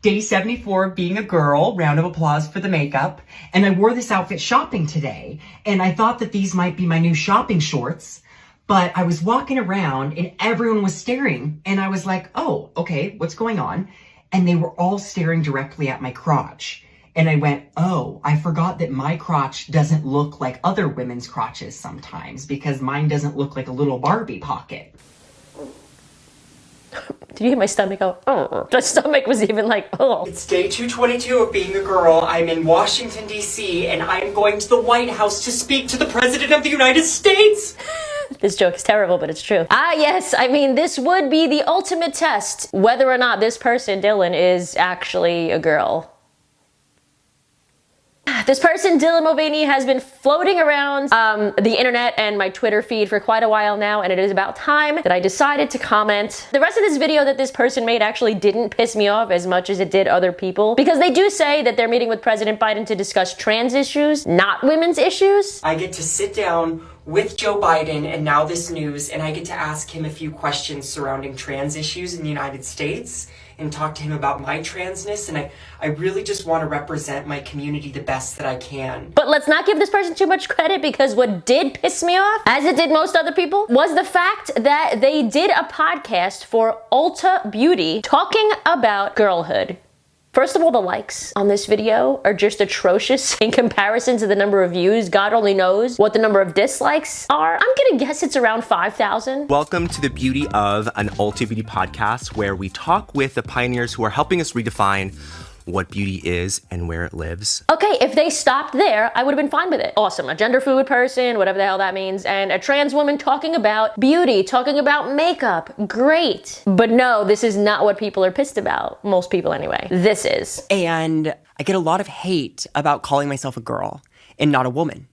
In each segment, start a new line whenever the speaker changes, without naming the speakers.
Day 74 of being a girl, round of applause for the makeup. And I wore this outfit shopping today. And I thought that these might be my new shopping shorts. But I was walking around and everyone was staring. And I was like, oh, okay, what's going on? And they were all staring directly at my crotch. And I went, oh, I forgot that my crotch doesn't look like other women's crotches sometimes because mine doesn't look like a little Barbie pocket.
Did you hear my stomach go, oh? My stomach was even like, oh.
It's day 222 of being a girl. I'm in Washington, D.C., and I'm going to the White House to speak to the President of the United States.
This joke is terrible, but it's true. Ah, yes, I mean, this would be the ultimate test, whether or not this person, Dylan, is actually a girl. This person, Dylan Mulvaney, has been floating around the internet and my Twitter feed for quite a while now, and it is about time that I decided to comment. The rest of this video that this person made actually didn't piss me off as much as it did other people, because they do say that they're meeting with President Biden to discuss trans issues, not women's issues.
I get to sit down with Joe Biden and now this news, and I get to ask him a few questions surrounding trans issues in the United States and talk to him about my transness, and I really just want to represent my community the best that I can.
But let's not give this person too much credit, because what did piss me off, as it did most other people, was the fact that they did a podcast for Ulta Beauty talking about girlhood. First of all, the likes on this video are just atrocious in comparison to the number of views. God only knows what the number of dislikes are. I'm gonna guess it's around 5,000.
Welcome to the beauty of an Ulta Beauty podcast, where we talk with the pioneers who are helping us redefine what beauty is and where it lives.
Okay, if they stopped there, I would have been fine with it. Awesome, a gender fluid person, whatever the hell that means, and a trans woman talking about beauty, talking about makeup, great. But no, this is not what people are pissed about. Most people anyway. This is.
And I get a lot of hate about calling myself a girl and not a woman.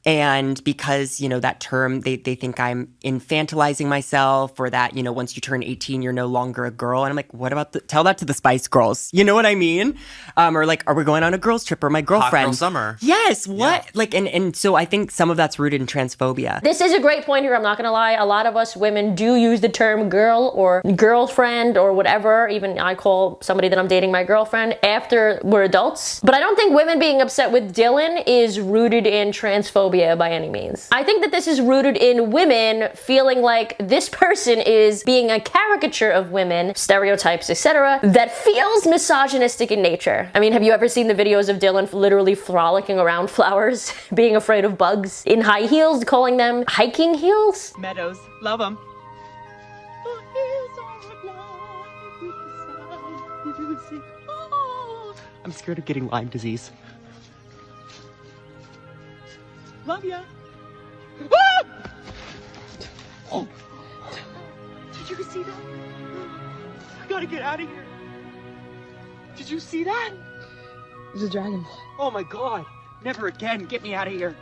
And because, you know, that term, they think I'm infantilizing myself, or that, you know, once you turn 18, you're no longer a girl. And I'm like, what about tell that to the Spice Girls. You know what I mean? Or like, are we going on a girls trip, or my girlfriend?
Hot girl summer.
Yes, what?
Yeah.
Like, and so I think some of that's rooted in transphobia.
This is a great point here, I'm not gonna lie. A lot of us women do use the term girl or girlfriend or whatever. Even I call somebody that I'm dating my girlfriend after we're adults. But I don't think women being upset with Dylan is rooted in transphobia by any means. I think that this is rooted in women feeling like this person is being a caricature of women, stereotypes, etc., that feels misogynistic in nature. I mean, have you ever seen the videos of Dylan literally frolicking around flowers, being afraid of bugs, in high heels, calling them hiking heels?
Meadows, love them. I'm scared of getting Lyme disease. Love ya. Ah! Oh. Did you see that? I gotta get out of here. Did you see that?
There's a dragonfly.
Oh my god. Never again. Get me out of here.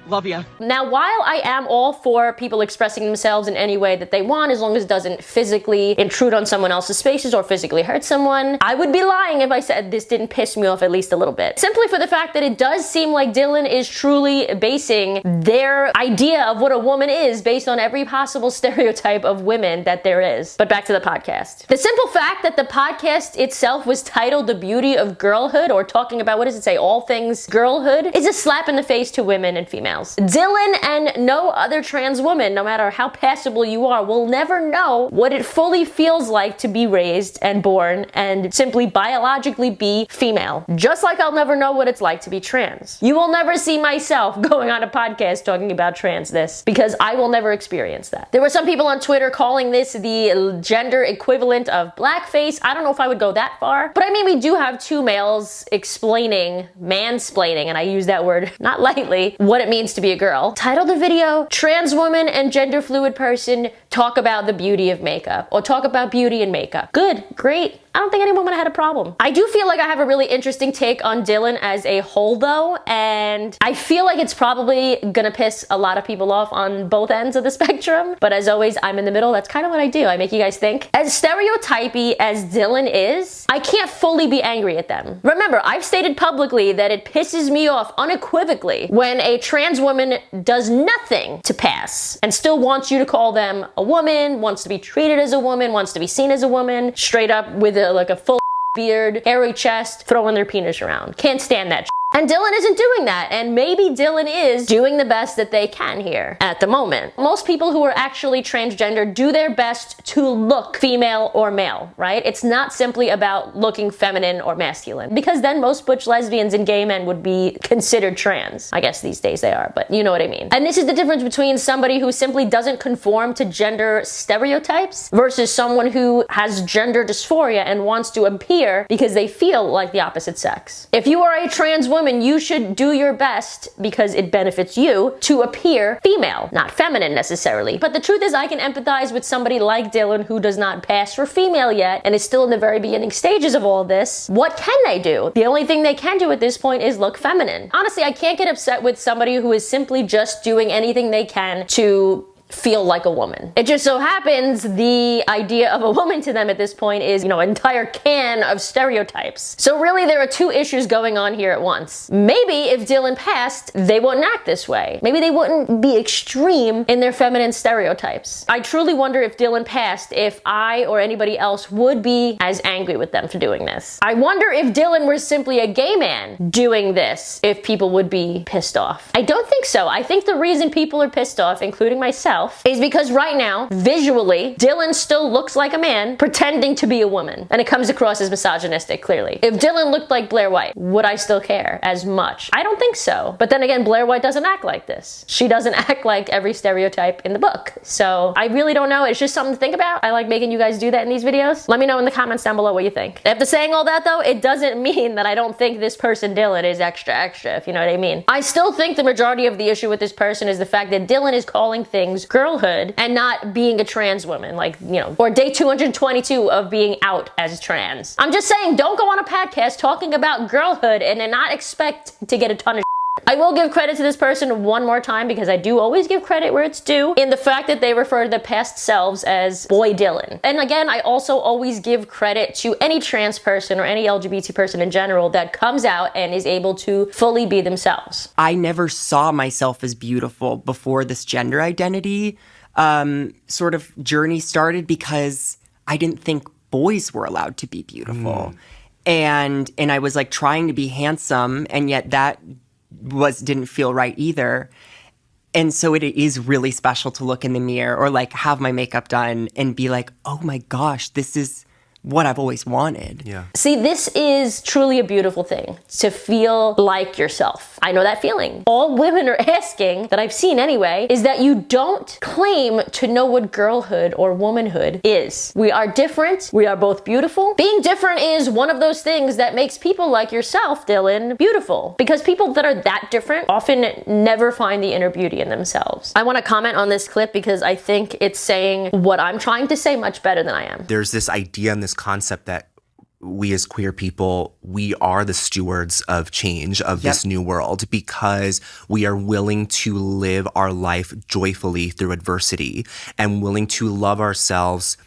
Love ya.
Now, while I am all for people expressing themselves in any way that they want, as long as it doesn't physically intrude on someone else's spaces or physically hurt someone, I would be lying if I said this didn't piss me off at least a little bit. Simply for the fact that it does seem like Dylan is truly basing their idea of what a woman is based on every possible stereotype of women that there is. But back to the podcast. The simple fact that the podcast itself was titled The Beauty of Girlhood, or talking about, what does it say, all things girlhood, is a slap in the face to women and females. Dylan and no other trans woman, no matter how passable you are, will never know what it fully feels like to be raised and born and simply biologically be female. Just like I'll never know what it's like to be trans. You will never see myself going on a podcast talking about transness, because I will never experience that. There were some people on Twitter calling this the gender equivalent of blackface. I don't know if I would go that far, but I mean, we do have two males explaining, mansplaining, and I use that word not lightly, what it means to be a girl. Title the video, Trans Woman and Gender Fluid Person Talk About the Beauty of Makeup, or talk about beauty and makeup. Good, great. I don't think anyone would have had a problem. I do feel like I have a really interesting take on Dylan as a whole though, and I feel like it's probably gonna piss a lot of people off on both ends of the spectrum, but as always, I'm in the middle. That's kind of what I do. I make you guys think. As stereotypy as Dylan is, I can't fully be angry at them. Remember, I've stated publicly that it pisses me off unequivocally when a trans woman does nothing to pass and still wants you to call them a woman, wants to be treated as a woman, wants to be seen as a woman, straight up with a full beard, hairy chest, throwing their penis around. Can't stand that. And Dylan isn't doing that, and maybe Dylan is doing the best that they can here at the moment. Most people who are actually transgender do their best to look female or male, right? It's not simply about looking feminine or masculine, because then most butch lesbians and gay men would be considered trans. I guess these days they are, but you know what I mean. And this is the difference between somebody who simply doesn't conform to gender stereotypes versus someone who has gender dysphoria and wants to appear because they feel like the opposite sex. If you are a trans woman, you should do your best, because it benefits you, to appear female, not feminine necessarily. But the truth is, I can empathize with somebody like Dylan who does not pass for female yet and is still in the very beginning stages of all this. What can they do? The only thing they can do at this point is look feminine. Honestly, I can't get upset with somebody who is simply just doing anything they can to feel like a woman. It just so happens the idea of a woman to them at this point is, you know, an entire can of stereotypes. So really there are two issues going on here at once. Maybe if Dylan passed, they wouldn't act this way. Maybe they wouldn't be extreme in their feminine stereotypes. I truly wonder if Dylan passed, if I or anybody else would be as angry with them for doing this. I wonder if Dylan were simply a gay man doing this, if people would be pissed off. I don't think so. I think the reason people are pissed off, including myself, is because right now, visually, Dylan still looks like a man pretending to be a woman. And it comes across as misogynistic, clearly. If Dylan looked like Blair White, would I still care as much? I don't think so. But then again, Blair White doesn't act like this. She doesn't act like every stereotype in the book. So I really don't know. It's just something to think about. I like making you guys do that in these videos. Let me know in the comments down below what you think. After saying all that though, it doesn't mean that I don't think this person Dylan is extra, if you know what I mean. I still think the majority of the issue with this person is the fact that Dylan is calling things girlhood and not being a trans woman, like, you know, or day 222 of being out as trans. I'm just saying, don't go on a podcast talking about girlhood and then not expect to get a ton of I will give credit to this person one more time, because I do always give credit where it's due, in the fact that they refer to their past selves as boy Dylan. And again, I also always give credit to any trans person or any LGBT person in general that comes out and is able to fully be themselves.
I never saw myself as beautiful before this gender identity sort of journey started, because I didn't think boys were allowed to be beautiful. And I was like trying to be handsome, and yet that didn't feel right either. And so it is really special to look in the mirror or like have my makeup done and be like, oh my gosh, this is what I've always wanted.
Yeah.
See, this is truly a beautiful thing, to feel like yourself. I know that feeling. All women are asking, that I've seen anyway, is that you don't claim to know what girlhood or womanhood is. We are different. We are both beautiful. Being different is one of those things that makes people like yourself, Dylan, beautiful. Because people that are that different often never find the inner beauty in themselves. I want to comment on this clip because I think it's saying what I'm trying to say much better than I am.
There's this idea and this concept that we as queer people, we are the stewards of change of this new world, because we are willing to live our life joyfully through adversity and willing to love ourselves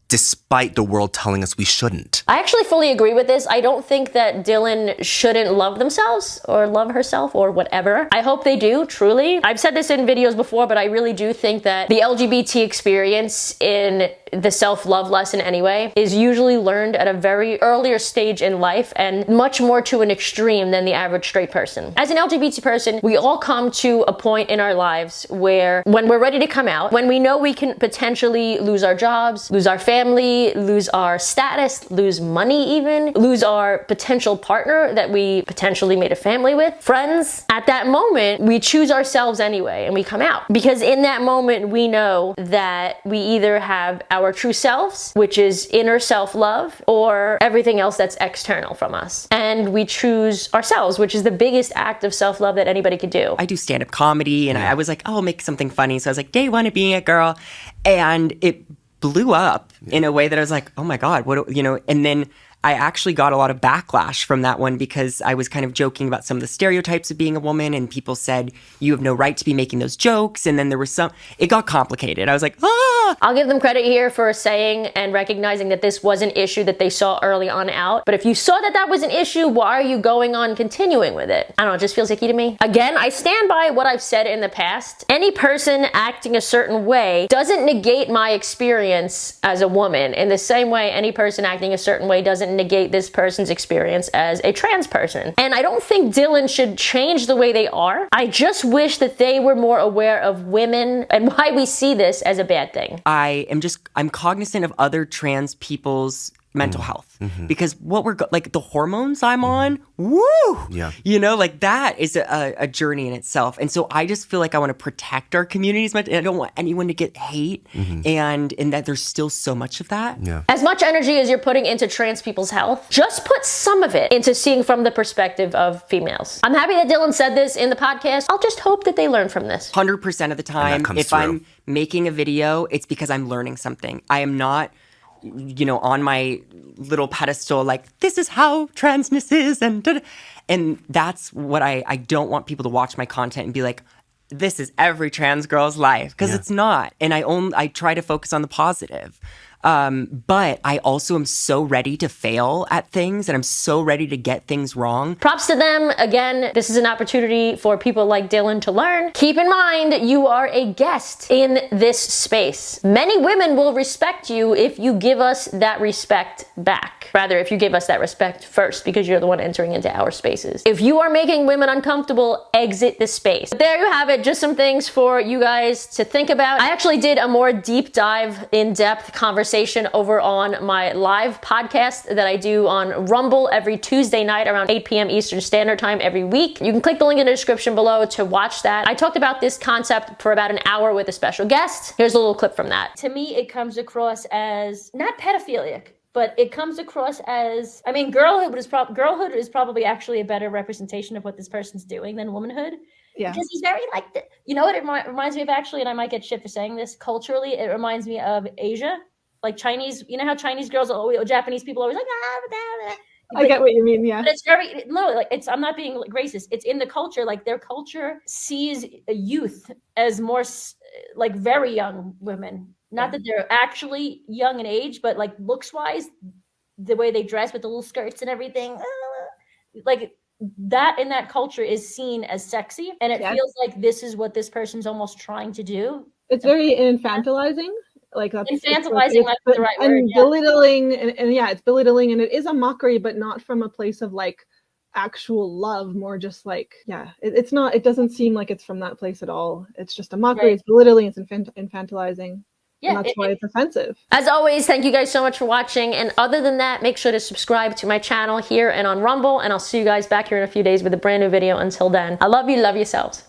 despite the world telling us we shouldn't.
I actually fully agree with this. I don't think that Dylan shouldn't love themselves or love herself or whatever. I hope they do, truly. I've said this in videos before, but I really do think that the LGBT experience in the self-love lesson anyway is usually learned at a very earlier stage in life and much more to an extreme than the average straight person. As an LGBT person, we all come to a point in our lives where when we're ready to come out, when we know we can potentially lose our jobs, lose our family, lose our status, lose money even, lose our potential partner that we potentially made a family with, friends, at that moment, we choose ourselves anyway and we come out. Because in that moment, we know that we either have our true selves, which is inner self-love, or everything else that's external from us. And we choose ourselves, which is the biggest act of self-love that anybody could do.
I do stand-up comedy, and I was like, oh, I'll make something funny. So I was like, day one of being a girl. And it blew up in a way that I was like, oh my God, what, you know, and then I actually got a lot of backlash from that one because I was kind of joking about some of the stereotypes of being a woman, and people said, you have no right to be making those jokes. And then there was it got complicated. I was like,
I'll give them credit here for saying and recognizing that this was an issue that they saw early on out. But if you saw that that was an issue, why are you going on continuing with it? I don't know, it just feels icky to me. Again, I stand by what I've said in the past. Any person acting a certain way doesn't negate my experience as a woman. In the same way, any person acting a certain way doesn't negate this person's experience as a trans person. And I don't think Dylan should change the way they are. I just wish that they were more aware of women and why we see this as a bad thing.
I'm cognizant of other trans people's mental health because what we're like the hormones I'm on, woo, you know, like that is a journey in itself. And so I just feel like I want to protect our communities. I don't want anyone to get hate and that there's still so much of that.
As much energy as you're putting into trans people's health, just put some of it into seeing from the perspective of females. I'm happy that Dylan said this in the podcast. I'll just hope that they learn from this.
100% of the time, if I'm making a video, it's because I'm learning something. I am not, you know, on my little pedestal, like, this is how transness is, and that's what I don't want people to watch my content and be like, this is every trans girl's life, because it's not. And I try to focus on the positive. But I also am so ready to fail at things, and I'm so ready to get things wrong.
Props to them. Again, this is an opportunity for people like Dylan to learn. Keep in mind, you are a guest in this space. Many women will respect you if you give us that respect back. Rather, if you give us that respect first, because you're the one entering into our spaces. If you are making women uncomfortable, exit the space. But there you have it. Just some things for you guys to think about. I actually did a more deep dive, in-depth conversation over on my live podcast that I do on Rumble every Tuesday night around 8 p.m. Eastern Standard Time every week. You can click the link in the description below to watch that. I talked about this concept for about an hour with a special guest. Here's a little clip from that. To me, it comes across as not pedophilic, but it comes across as, I mean, girlhood is probably actually a better representation of what this person's doing than womanhood.
Yeah.
Because he's very like, you know what it reminds me of actually, and I might get shit for saying this, culturally, it reminds me of Asia. Like Chinese, you know how Chinese girls or Japanese people are always like,
I get what you mean, yeah.
But it's very, no, like I'm not being like racist. It's in the culture, like their culture sees a youth as more like very young women. Not that they're actually young in age, but like looks wise, the way they dress with the little skirts and everything, like that in that culture is seen as sexy. And it feels like this is what this person's almost trying to do.
It's very infantilizing. Like that's
infantilizing, might be the right word.
And belittling, and it's belittling, and it is a mockery, but not from a place of like actual love, more just like, it's not, it doesn't seem like it's from that place at all. It's just a mockery, It's belittling, it's infantilizing. Yeah, and that's why it's offensive.
As always, thank you guys so much for watching. And other than that, make sure to subscribe to my channel here and on Rumble. And I'll see you guys back here in a few days with a brand new video. Until then, I love you. Love yourselves.